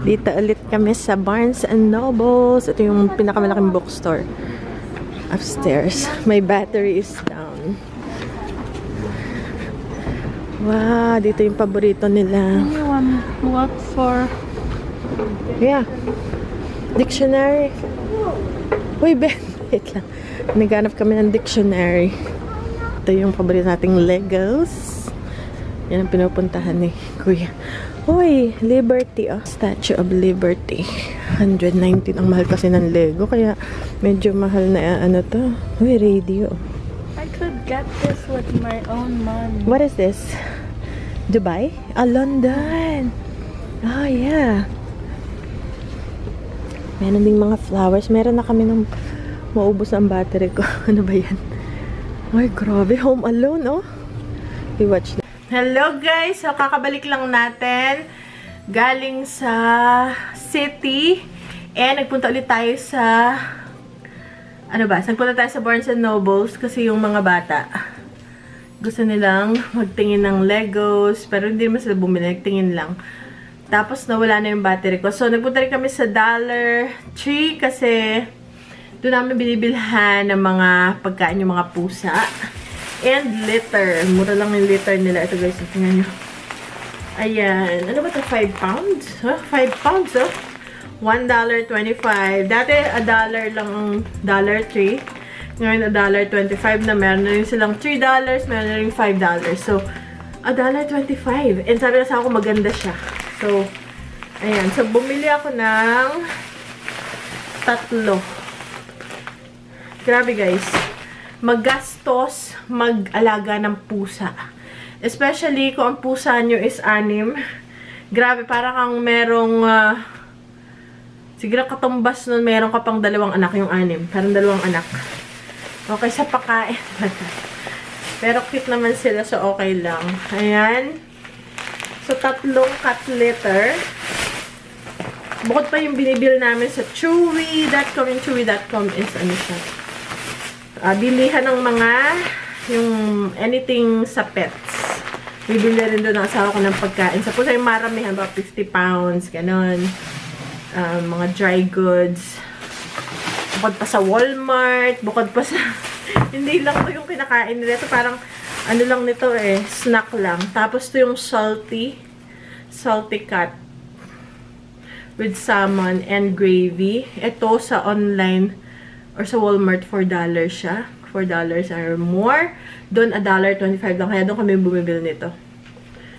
Dito ulit kami sa Barnes and Nobles. Ito yung pinakamalaking bookstore. Upstairs. My battery is down. Wow, dito yung paborito nila. Anyone look for... Yeah. Dictionary. Uy, Ben. Wait lang. Naghanap kami ng dictionary. Ito yung paborito nating Legos. Yan ang pinupuntahan ni Kuya. Uy, Liberty. Oh. Statue of Liberty. 119. Ang mahal kasi ng Lego. Kaya medyo mahal na ano to. Uy, radio. I could get this with my own money. What is this? Dubai? Ah, London. Oh, yeah. Meron ding mga flowers. Meron na kami ng maubos ang battery ko. Ano ba yan? Ay, grabe. Home Alone, oh. We watch that. Hello, guys. So, kakabalik lang natin. Galing sa city. And nagpunta ulit tayo sa... Ano ba? Nagpunta tayo sa Barnes and Nobles kasi yung mga bata gusto nilang magtingin ng Legos. Pero hindi naman sila bumili. Nagtingin lang. Tapos, nawala na yung battery ko. So, nagpunta rin kami sa Dollar Tree kasi doon namin binibilhan ng mga pagkain yung mga pusa. And litter. Mura lang yung litter nila. Ito guys, tingnan nyo. Ayan. Ano ba ito? 5 pounds? Huh? 5 pounds, oh. $1.25. Dati, $1 lang ang Dollar Tree. Ngayon, $1.25 na. Meron na rin silang $3. Meron na rin $5. So, $1.25. And sabi na sa ako, maganda siya. So, ayan. So, bumili ako ng 3. Grabe, guys. Maggastos mag-alaga ng pusa. Especially kung ang pusa nyo is 6. Grabe, parang kang merong siguro katumbas nun, meron ka pang 2 anak, yung 6. Parang 2 anak. Okay sa pakain. Pero cute naman sila, so okay lang. Ayan. So, 3 cat litter. Bukod pa yung binibil namin sa Chewy.com. Yung Chewy.com is ano siya. Bilihan ng mga yung anything sa pets. Bibili rin doon ang asawa ko ng pagkain. Sa pusa yung maramihan, about 50 pounds, ganon. Mga dry goods. Bukod pa sa Walmart, bukod pa sa... Hindi lang ito yung kinakain nila. Ito parang, ano lang nito eh, snack lang. Tapos ito yung salty cat with salmon and gravy. Ito sa online or sa Walmart, $4 siya. $4 or more. Doon, $1.25 lang. Kaya doon kami bumibili nito.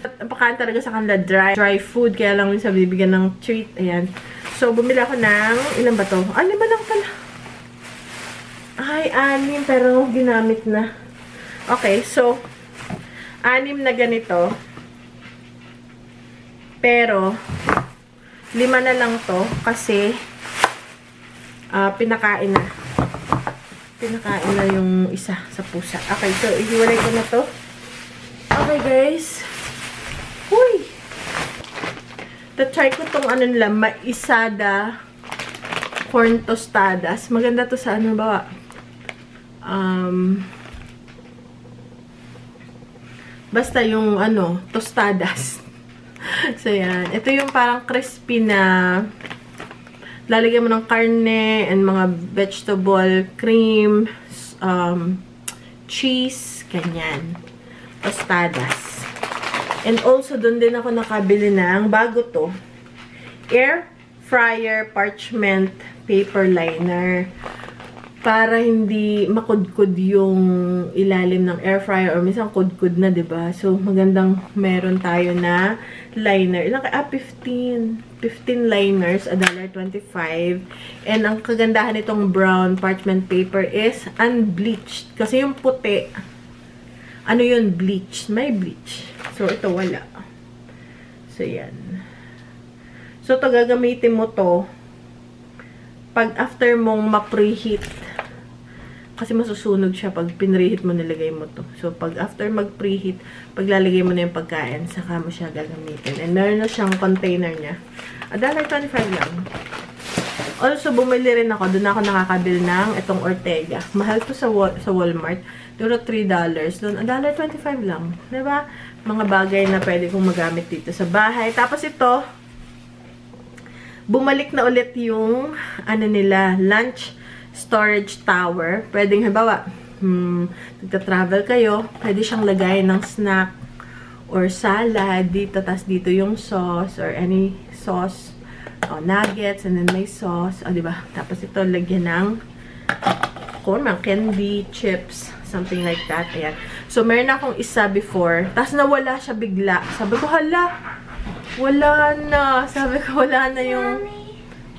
At ang pagkain talaga sa kanila, dry food. Kaya lang sa bibigyan ng treat. Ayan. So, bumili ako ng, ilan ba to? 5 lang pala. Ay, 6. Pero ginamit na. Okay, so, 6 na ganito. Pero, 5 na lang to. Kasi, pinakain na. Pinakain na yung isa sa pusa. Okay, so, ihiwalay ko na to. Okay, guys. Uy! Try ko tong ano nila, maisada corn tostadas. Maganda to sa ano ba? Basta yung ano, tostadas. So, yan. Ito yung parang crispy na lalagyan mo ng karne and mga vegetable, cream, cheese, ganyan. Tostadas. And also, doon din ako nakabili ng bago to. Air fryer parchment paper liner. Para hindi makudkud yung ilalim ng air fryer or minsan kudkud na, 'di ba? So magandang meron tayo na liner. Ilang kaya 15 liners, $1.25. And ang kagandahan nitong brown parchment paper is unbleached kasi yung puti ano yun, bleached. May bleach. So ito wala. So yan. So ito gagamitin mo to pag after mong ma-preheat. Kasi masusunog siya pag pinreheat mo, nilagay mo to. So, pag after mag-preheat, paglalagay mo na yung pagkain, saka mo siya gagamitin. And meron na siyang container niya. $1.25 lang. Also, bumili rin ako. Doon ako nakakabil ng itong Ortega. Mahal to sa Walmart. Duro $3. Doon, $1.25 lang. Diba? Mga bagay na pwede kong magamit dito sa bahay. Tapos ito, bumalik na ulit yung, ano nila, lunch storage tower. Pwedeng, halimbawa, nagta-travel kayo, pwede siyang lagay ng snack or salad dito, tas dito yung sauce or any sauce, nuggets, and then may sauce, diba? Tapos ito, lagyan ng kung mga candy, chips, something like that. Ayan. So, meron akong isa before, tas nawala siya bigla. Sabi ko, hala, wala na. Sabi ko, wala na yung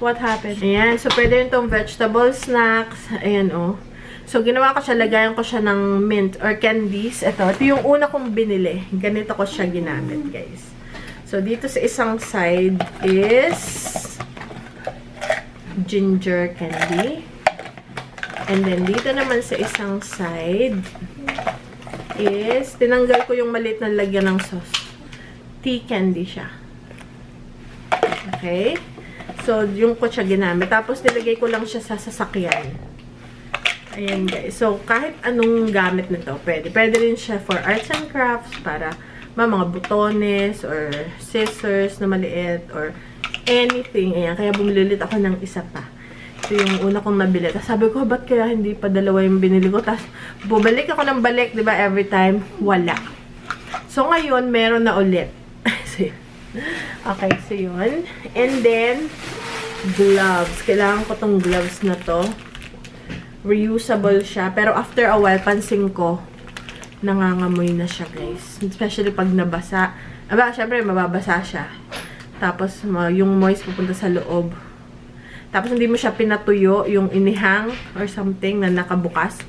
what happened. Ayan. So, pwede yung itong vegetable snacks. Ayan, oh. So, ginawa ko siya, lagayan ko siya ng mint or candies. Ito yung una kong binili. Ganito ko siya ginamit, guys. So, dito sa isang side is ginger candy. And then, dito naman sa isang side is, tinanggal ko yung maliit na lagyan ng sauce. Tea candy siya. Okay? So, yung ko siya ginamit. Tapos, nilagay ko lang siya sa sasakyan. Ayan, guys. So, kahit anong gamit nito, pwede. Pwede rin siya for arts and crafts, para mga butones, or scissors na maliit, or anything. Ayan, kaya bumili ako ng isa pa. Ito yung una kong nabili. Tapos sabi ko, ba't kaya hindi pa dalawa yung binili ko? Tapos, bumalik ako ng balik, diba? Every time, wala. So, ngayon, meron na ulit. Okay, so yun. And then, gloves. Kailangan ko tong gloves na to. Reusable siya. Pero after a while, pansin ko, nangangamoy na siya, guys. Especially pag nabasa. Aba, syempre, mababasa siya. Tapos, yung moist pupunta sa loob. Tapos, hindi mo siya pinatuyo, yung inihang or something na nakabukas.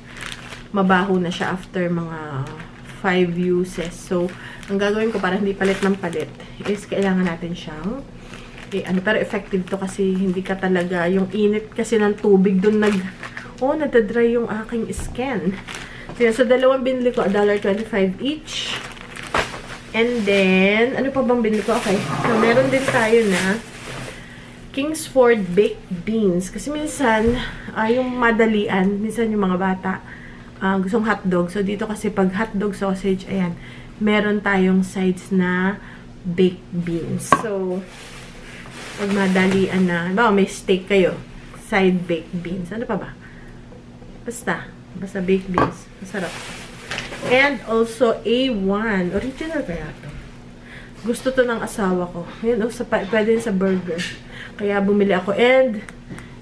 Mabaho na siya after mga 5 uses. So, ang gagawin ko para hindi palit ng palit is kailangan natin siyang pero effective to kasi hindi ka talaga, yung init kasi ng tubig dun nadadry yung aking skin. So, dalawang binili ko, $1.25 each. And then, ano pa bang binili ko? Okay. So, meron din tayo na Kingsford Baked Beans. Kasi minsan, yung madalian, minsan yung mga bata, gustong hotdog. So, dito kasi pag hotdog sausage, ayan, meron tayong sides na baked beans. So, pag madalian na, may steak kayo, side baked beans. Ano pa ba? Basta baked beans. Masarap. And also, A1. Original kaya to. Gusto to ng asawa ko. Yun, pwede sa burger. Kaya bumili ako. And,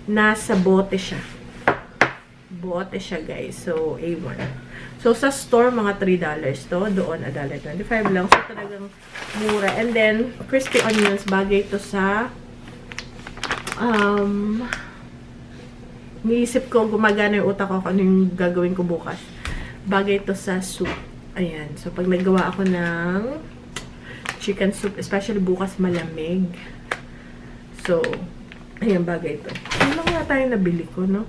nasa bote siya. Bote siya, guys. So, A1. So, sa store, mga $3 to. Doon, $1.25 lang. So, talagang mura. And then, crispy onions. Bagay to sa niisip ko, gumagana yung utak ko kung ano yung gagawin ko bukas. Bagay to sa soup. Ayan. So, pag naggawa ako ng chicken soup, especially bukas malamig. So, ayan, bagay ito. Yun lang nga tayo nabili ko, no?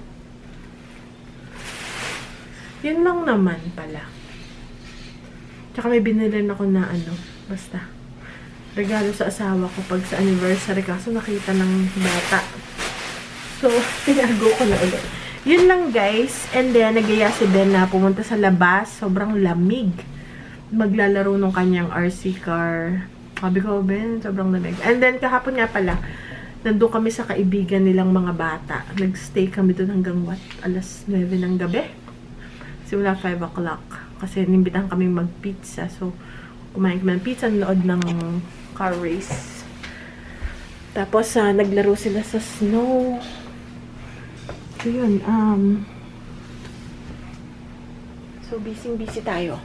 Yun lang naman pala. Tsaka may binili ako na basta, regalo sa asawa ko pag sa anniversary. Kaso nakita ng bata. So, tinago ko na ulit. Yun lang, guys. And then, nagaya si Ben na pumunta sa labas. Sobrang lamig. Maglalaro nung kanyang RC car. Sabi ko, Ben, sobrang lamig. And then, kahapon nga pala, nandun kami sa kaibigan nilang mga bata. Nag-stay kami doon hanggang alas 9 ng gabi. Simula 5 o'clock. Kasi nimbitahan kami mag-pizza. So, kumain kami ng pizza, nanood ng car race. Tapos, naglaro sila sa snow. So, yun. So, busy tayo.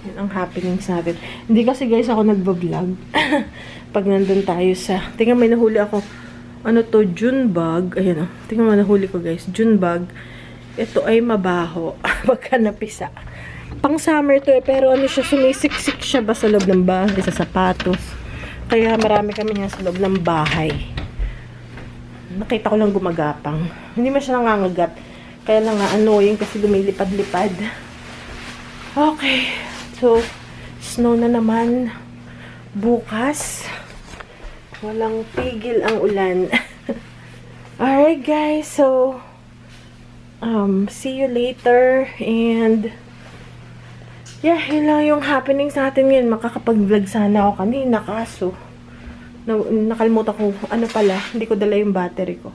Yun ang happening sa atin. Hindi kasi, guys, ako nagbablog. Pag nandun tayo sa... Tingnan, may nahuli ako. Ano to? Junebug. Ayan o. Tingnan mo, nahuli ko, guys. Junebug. Ito ay mabaho. Pagka napisa. Pang summer to pero ano siya, sumisiksik siya ba sa loob ng bahay, sa sapatos. Kaya marami kami nga sa loob ng bahay. Nakita ko lang gumagapang. Hindi man siya nangangagat. Kaya lang nga annoying kasi lumilipad-lipad. Okay. So, snow na naman. Bukas. Walang tigil ang ulan. Alright, guys. So, see you later. And, yeah, yun lang yung happening sa atin ngayon. Makakapag-vlog sana ako kanina. Kaso, Nakalimutan ko, ano pala, hindi ko dala yung battery ko.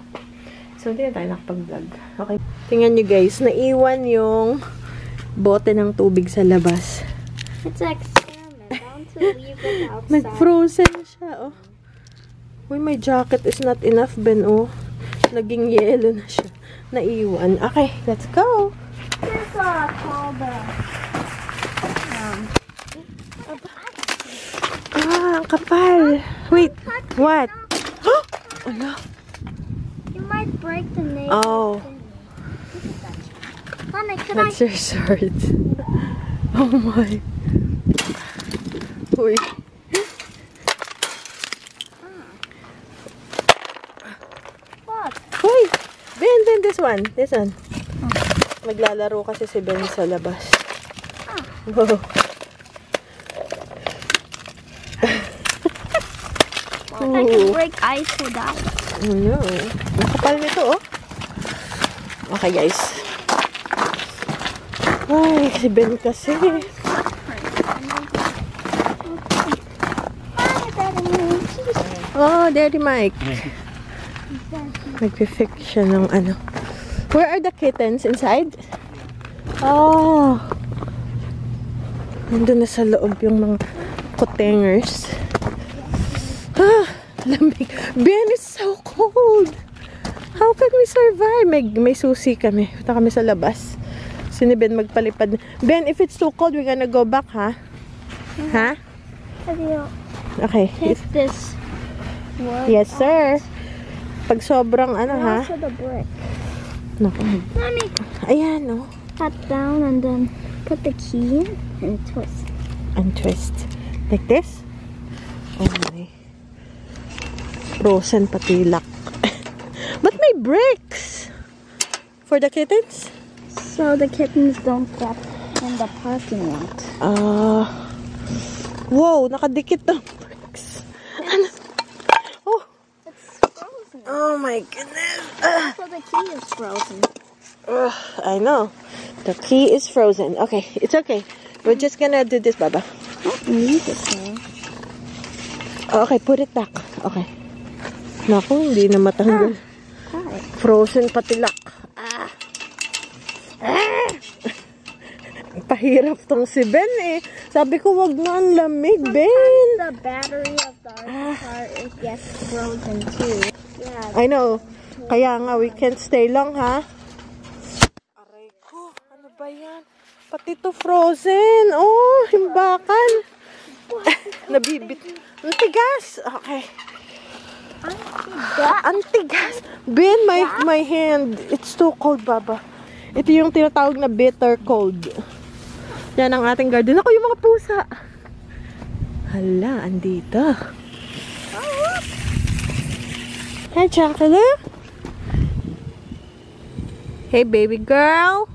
So, hindi na tayo nakapag-vlog. Okay. Tingnan nyo guys, naiwan yung bote ng tubig sa labas. It's an experiment. I want to leave it outside. Nag-frozen siya, oh. Uy, my jacket is not enough, Ben, oh. Naging yellow na siya. Naiwan. Okay, let's go. There's called Ang kapal. Wait, what? Ano? You might break the nail. Oh. Mommy, can That's your sword. Oh my. Uy. What? Uy! Ben, this one. This one. Maglalaro kasi si Ben sa labas. Wow. I can break ice with that. Oh no. Nakapal nito, oh. Okay, guys. Ay, si Ben kasi. Oh, Daddy Mike. Nag-fix siya ng ano. Where are the kittens? Inside? Oh. Nandun na sa loob yung mga kutengers. Ah, lamig. Ben, it's so cold. How can we survive? May susi kami. Punta kami sa labas. Si Ben magpalipad. Ben, if it's too cold, we're gonna go back, ha? Ha? Okay. Take this wood. Yes, sir. Pag sobrang ano, ha? Also the brick. Naku. Mommy, Ayan, no? tap down and then put the key in and twist. And twist. Like this? Oh my. Frozen patilak. But may bricks! For the kittens? So the kittens don't get in the parking lot. Wow, nakadikit ng bricks. Ano? Oh. It's frozen. Oh my goodness. So the key is frozen. I know. The key is frozen. Okay, it's okay. We're just gonna do this, Baba. I don't need it there. Okay, put it back. Okay. Naku, hindi na matanggal. Hi. Frozen patilak. Pahirap tong si Ben eh. Sabi ko wag na ang lamig, Ben. The battery of the car it gets frozen too. Yeah. I know. Kaya nga, we can't stay long, ha? Aray ko, ano ba yan? Pati to frozen. Oh, himbakan. Nabibit. Ang tigas. Okay. Ang tigas. Ben, my hand. It's too cold, Baba. Ito yung tinatawag na bitter cold. Yan ang ating garden. Ako yung mga pusa. Hala, andito. Hi, Chocolate. Hey, baby girl.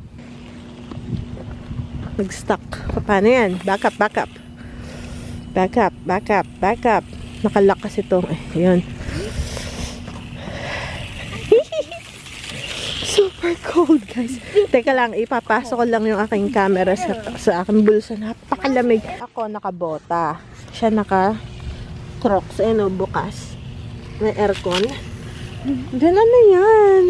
Nag-stuck. Paano yan? Back up, back up. Back up, back up, back up. Nakalock kasi ito. Ayun. Super cold, guys. Teka lang, ipapasok ko lang yung aking camera sa aking bulsa. Napakalamig. Ako nakabota. Siya naka-crocs. Ayun o, bukas. May aircon. Diyan na yan.